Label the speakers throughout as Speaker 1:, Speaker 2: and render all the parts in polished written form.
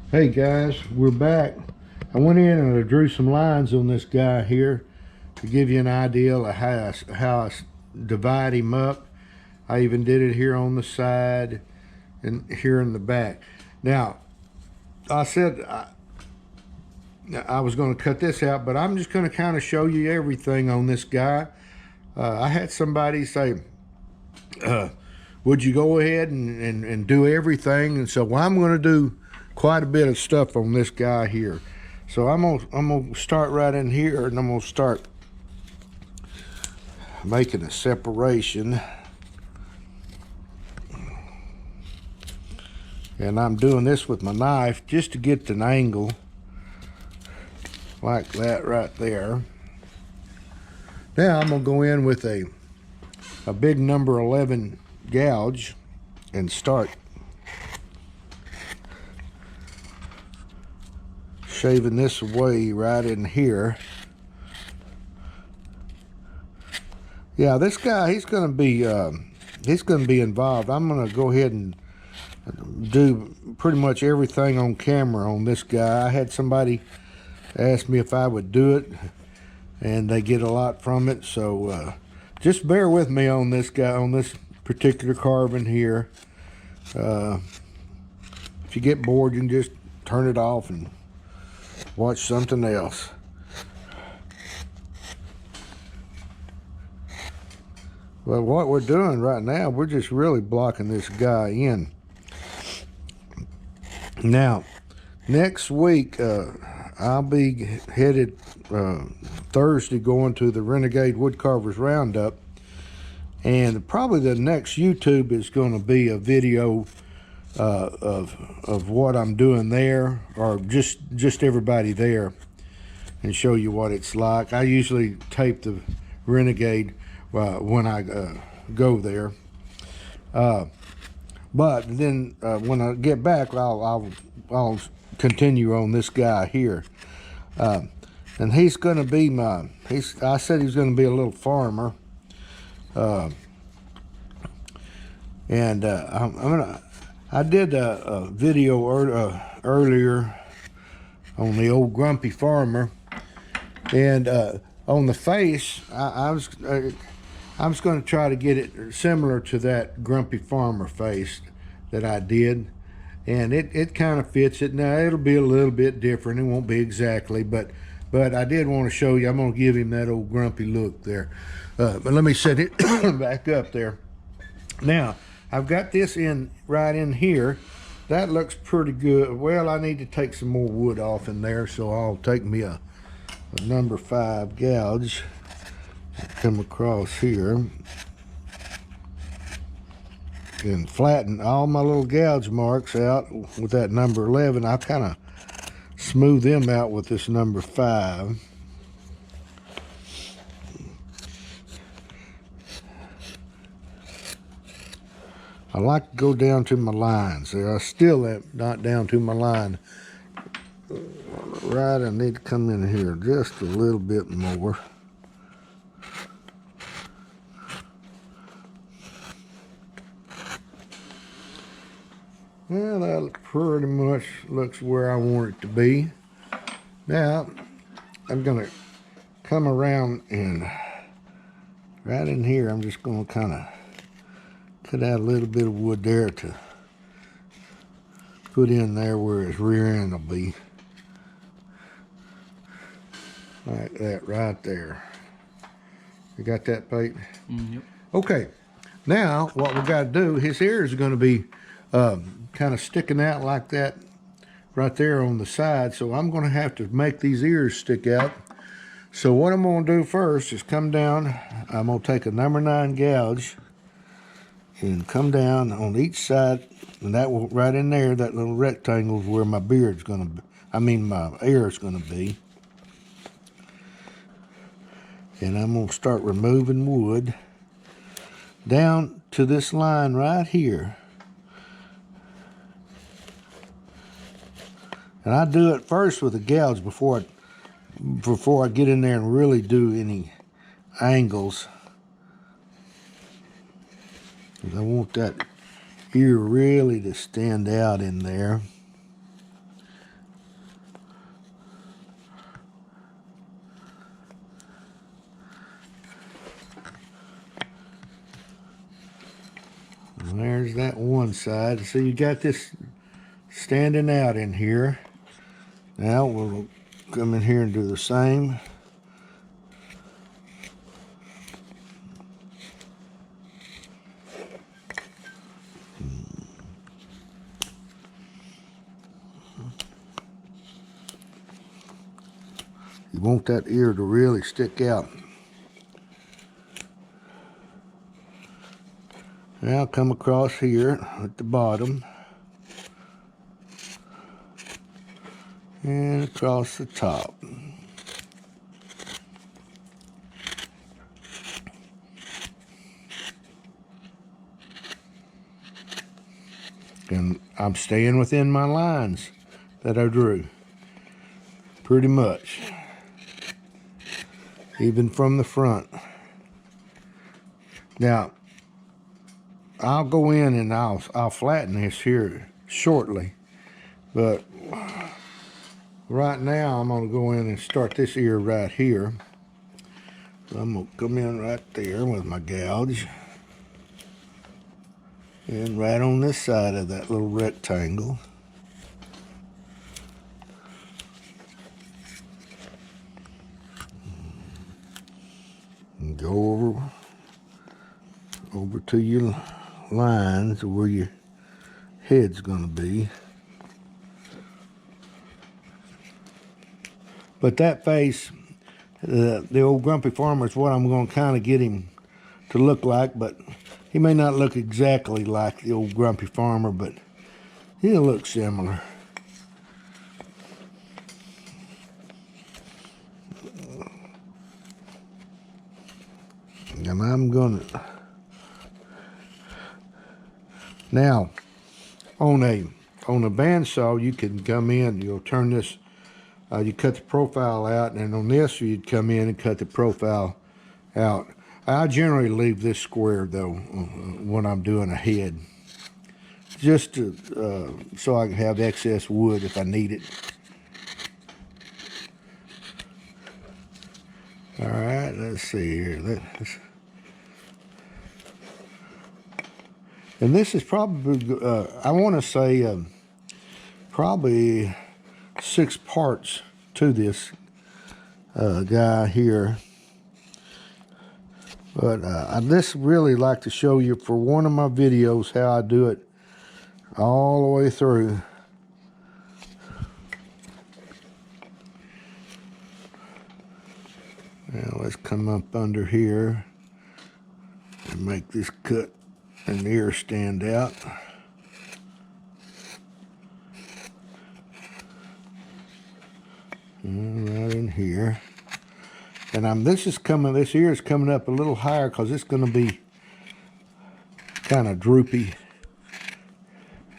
Speaker 1: Hey guys, we're back. I went in and I drew some lines on this guy here to give you an idea of how I divide him up. I even did it here on the side and here in the back. Now, I said I was going to cut this out, but I'm just going to kind of show you everything on this guy. I had somebody say, would you go ahead and do everything? And so I'm going to do quite a bit of stuff on this guy here. So I'm gonna start right in here, and I'm gonna start making a separation. And I'm doing this with my knife just to get an angle like that right there. Now I'm gonna go in with a big number 11 gouge and start shaving this away right in here. Yeah, this guy, he's gonna be involved. I'm gonna go ahead and do pretty much everything on camera on this guy. I had somebody ask me if I would do it, and they get a lot from it. So just bear with me on this guy, on this particular carving here. If you get bored, you can just turn it off and watch something else. Well, what we're doing right now, we're just really blocking this guy in. Now, next week, I'll be headed Thursday going to the Renegade Woodcarvers Roundup. And probably the next YouTube is going to be a video of what I'm doing there, or just everybody there, and show you what it's like. I usually tape the Renegade when I go there, but then when I get back, I'll continue on this guy here, and he's going to be I said he's going to be a little farmer, and I did a video earlier on the old grumpy farmer, and on the face, I was going to try to get it similar to that grumpy farmer face that I did, and it kind of fits it. Now it'll be a little bit different. It won't be exactly, but I did want to show you. I'm going to give him that old grumpy look there. But let me set it back up there. Now I've got this in right in here. That looks pretty good. Well, I need to take some more wood off in there, so I'll take me a number 5 gouge, come across here and flatten all my little gouge marks out with that number 11. I kind of smooth them out with this number 5. I like to go down to my lines there. I still am not down to my line. Right, I need to come in here just a little bit more. Well, that pretty much looks where I want it to be. Now, I'm gonna come around and right in here, I'm just gonna kind of cut out a little bit of wood there to put in there where his rear end will be. Like that right there. You got that, Pete?
Speaker 2: Yep.
Speaker 1: Okay, now what we got to do, his ear is going to be kind of sticking out like that right there on the side, so I'm going to have to make these ears stick out. So what I'm going to do first is come down. I'm going to take a number 9 gouge and come down on each side, and that will right in there, that little rectangle is where my beard's going to be, my ear is going to be. And I'm going to start removing wood down to this line right here. And I do it first with a gouge before I get in there and really do any angles. I want that ear really to stand out in there. there's that one side. So you got this standing out in here. Now we'll come in here and do the same. You want that ear to really stick out. Now come across here at the bottom and across the top. And I'm staying within my lines that I drew, pretty much, even from the front. Now, I'll go in and I'll flatten this here shortly, but right now I'm gonna go in and start this ear right here. So I'm gonna come in right there with my gouge. And right on this side of that little rectangle. And go over to your lines where your head's gonna be. But that face, the old grumpy farmer, is what I'm gonna kind of get him to look like, but he may not look exactly like the old grumpy farmer, but he'll look similar. And I'm gonna, now on a bandsaw, you can come in, you'll turn this, you cut the profile out, and on this you'd come in and cut the profile out. I generally leave this square though when I'm doing a head, just to, so I can have excess wood if I need it. All right, let's see here. And this is probably, I want to say, probably 6 parts to this guy here. But I just really like to show you for one of my videos how I do it all the way through. Now let's come up under here and make this cut and the ear stand out. And right in here. And this ear is coming up a little higher because it's going to be kind of droopy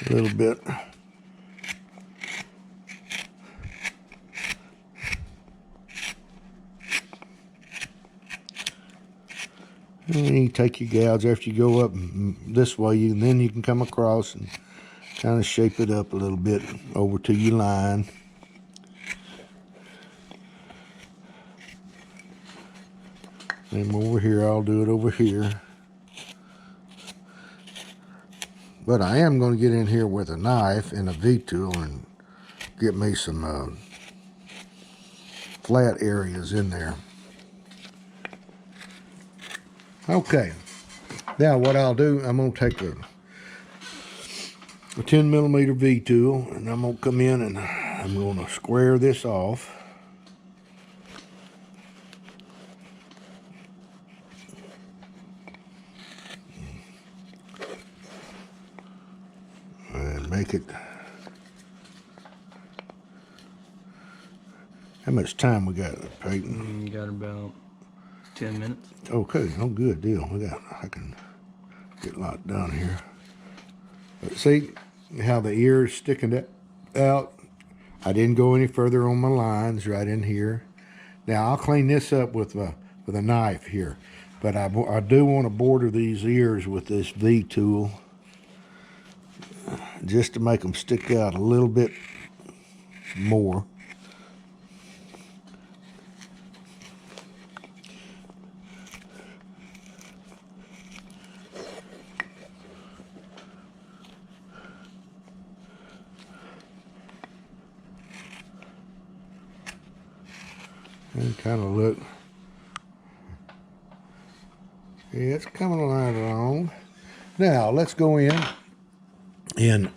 Speaker 1: a little bit. And you take your gouge after you go up this way, then you can come across and kind of shape it up a little bit over to your line. And over here, I'll do it over here. But I am going to get in here with a knife and a V-tool and get me some flat areas in there. Okay, now what I'll do, I'm going to take a 10mm V-tool, and I'm going to come in and I'm going to square this off. And make it, how much time we got, Peyton?
Speaker 2: You got about 10 minutes.
Speaker 1: Okay, oh good deal. I can get a lot done here. But see how the ear is sticking out? I didn't go any further on my lines right in here. Now I'll clean this up with a knife here, but I do want to border these ears with this V-tool just to make them stick out a little bit more. And kind of look. Yeah, it's coming right along. Now, let's go in and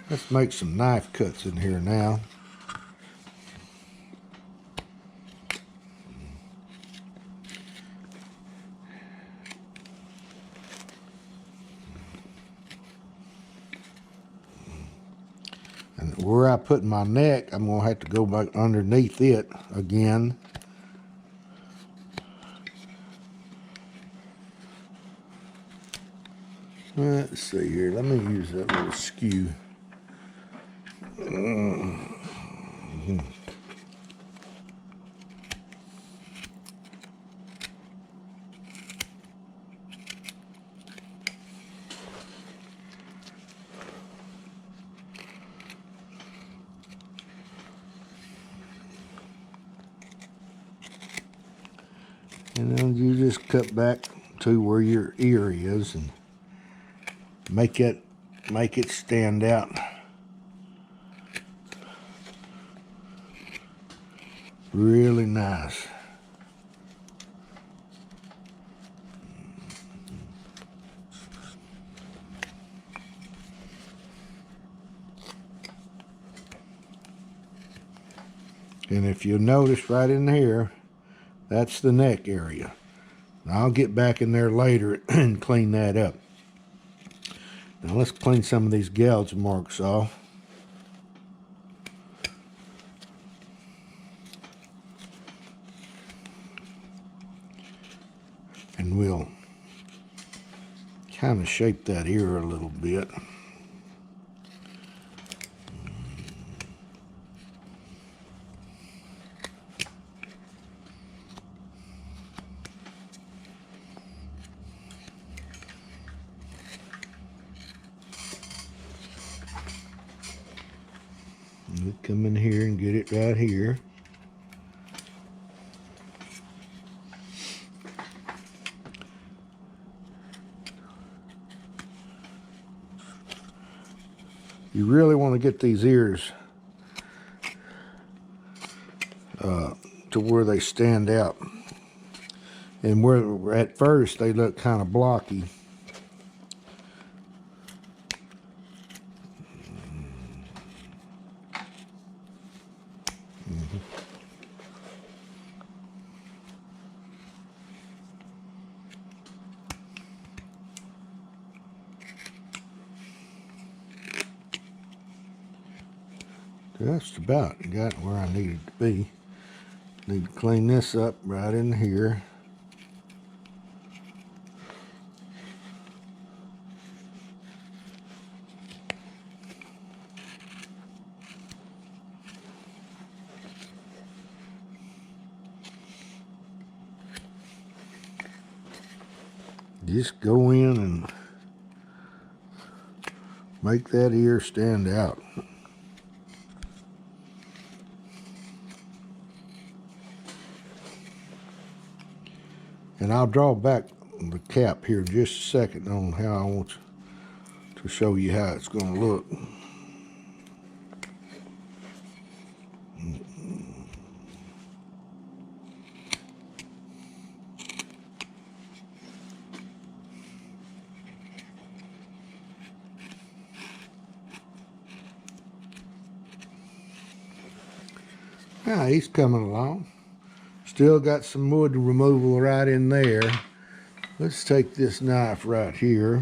Speaker 1: let's make some knife cuts in here now. And where I put my neck, I'm going to have to go back underneath it again. Let's see here. Let me use that little skew. And then you just cut back to where your ear is and make it stand out. Really nice. And if you notice right in here, that's the neck area. I'll get back in there later and clean that up. Now let's clean some of these gouge marks off. And we'll kind of shape that ear a little bit. We'll come in here and get it right here. You really want to get these ears to where they stand out. And where at first they look kind of blocky. Just about got where I needed to be. Need to clean this up right in here. Just go in and make that ear stand out. And I'll draw back the cap here just a second on how I want to show you how it's going to look. Yeah, he's coming along. Still got some wood removal right in there. Let's take this knife right here.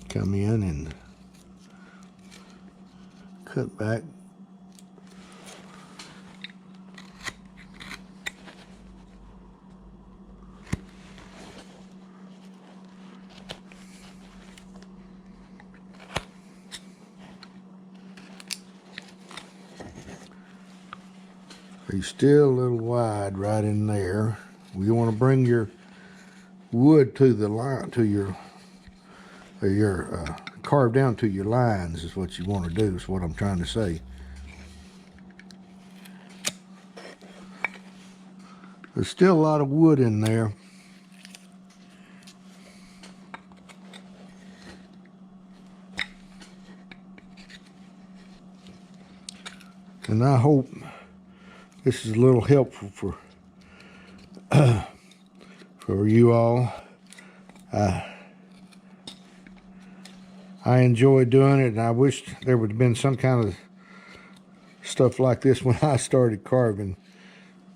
Speaker 1: Come in and cut back. He's still a little wide right in there. You want to bring your wood to the line, to your carve down to your lines is what you want to do, is what I'm trying to say. There's still a lot of wood in there. And I hope this is a little helpful for you all. I enjoy doing it, and I wish there would have been some kind of stuff like this when I started carving,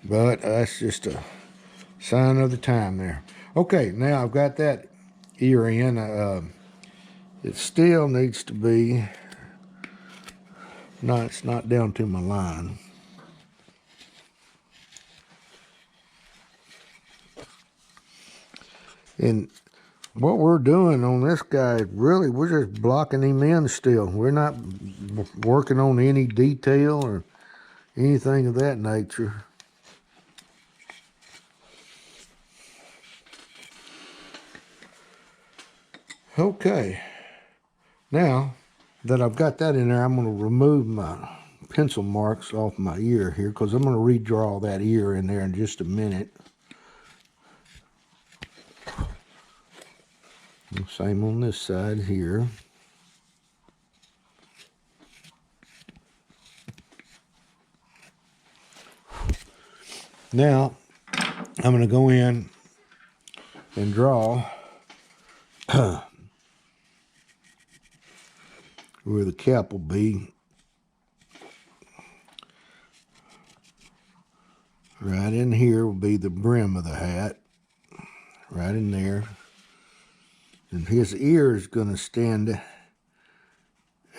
Speaker 1: but that's just a sign of the time there. Okay, now I've got that ear in. It still needs to be, no, it's not down to my line. And what we're doing on this guy, really, we're just blocking him in still. We're not working on any detail or anything of that nature. Okay, now that I've got that in there, I'm going to remove my pencil marks off my ear here, because I'm going to redraw that ear in there in just a minute. Same on this side here. Now, I'm going to go in and draw where the cap will be. Right in here will be the brim of the hat. Right in there. And his ear is going to stand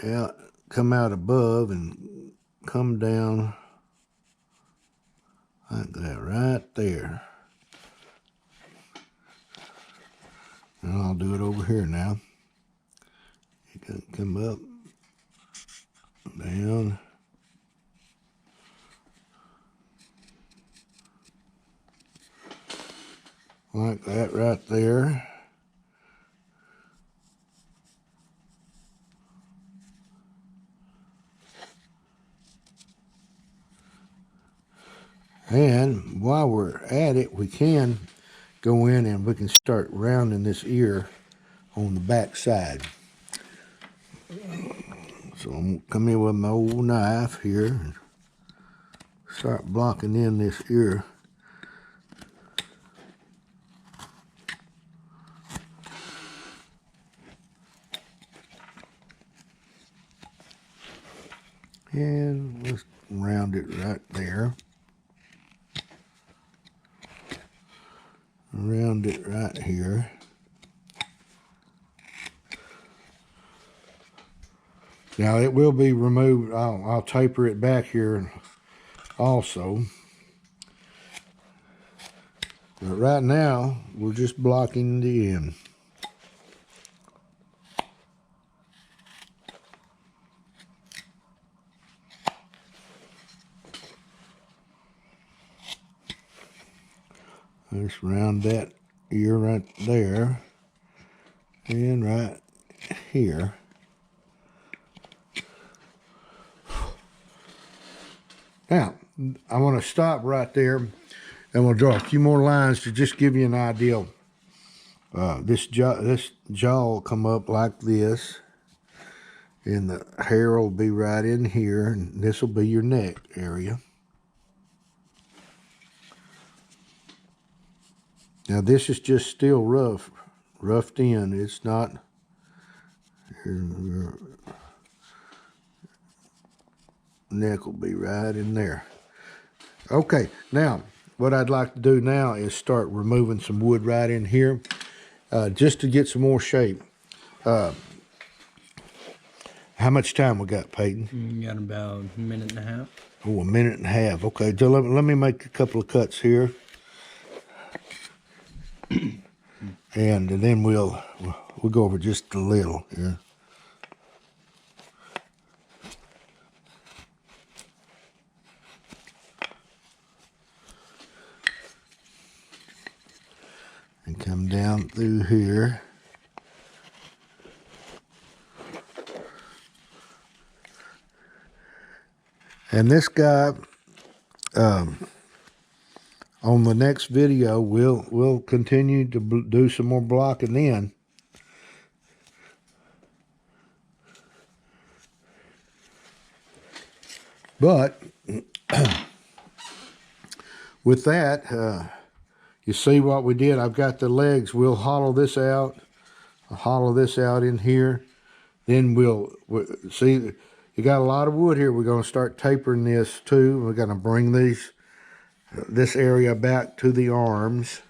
Speaker 1: out, come out above and come down like that, right there. And I'll do it over here now. It can come up, down. Like that right there. And while we're at it, we can go in and we can start rounding this ear on the back side. So I'm gonna come in with my old knife here and start blocking in this ear. And let's round it right there. Round it right here. Now it will be removed. I'll taper it back here also. But right now, we're just blocking the end. Let's round that ear right there and right here. Now, I want to stop right there and we'll draw a few more lines to just give you an idea. This jaw will come up like this, and the hair will be right in here, and this will be your neck area. Now this is just still roughed in. It's not, your neck will be right in there. Okay, now what I'd like to do now is start removing some wood right in here, just to get some more shape. How much time we got, Peyton?
Speaker 2: You got about a minute and a half.
Speaker 1: Oh, a minute and a half. Okay, so let me make a couple of cuts here. And then we'll go over just a little here. And come down through here. And this guy, on the next video, we'll continue to do some more blocking in. But with that, you see what we did. I've got the legs. We'll hollow this out. I'll hollow this out in here. Then we'll see, you got a lot of wood here. We're going to start tapering this too. We're going to bring this area back to the arms.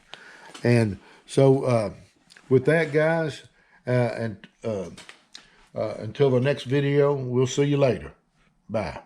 Speaker 1: And so with that, guys, until the next video, we'll see you later. Bye.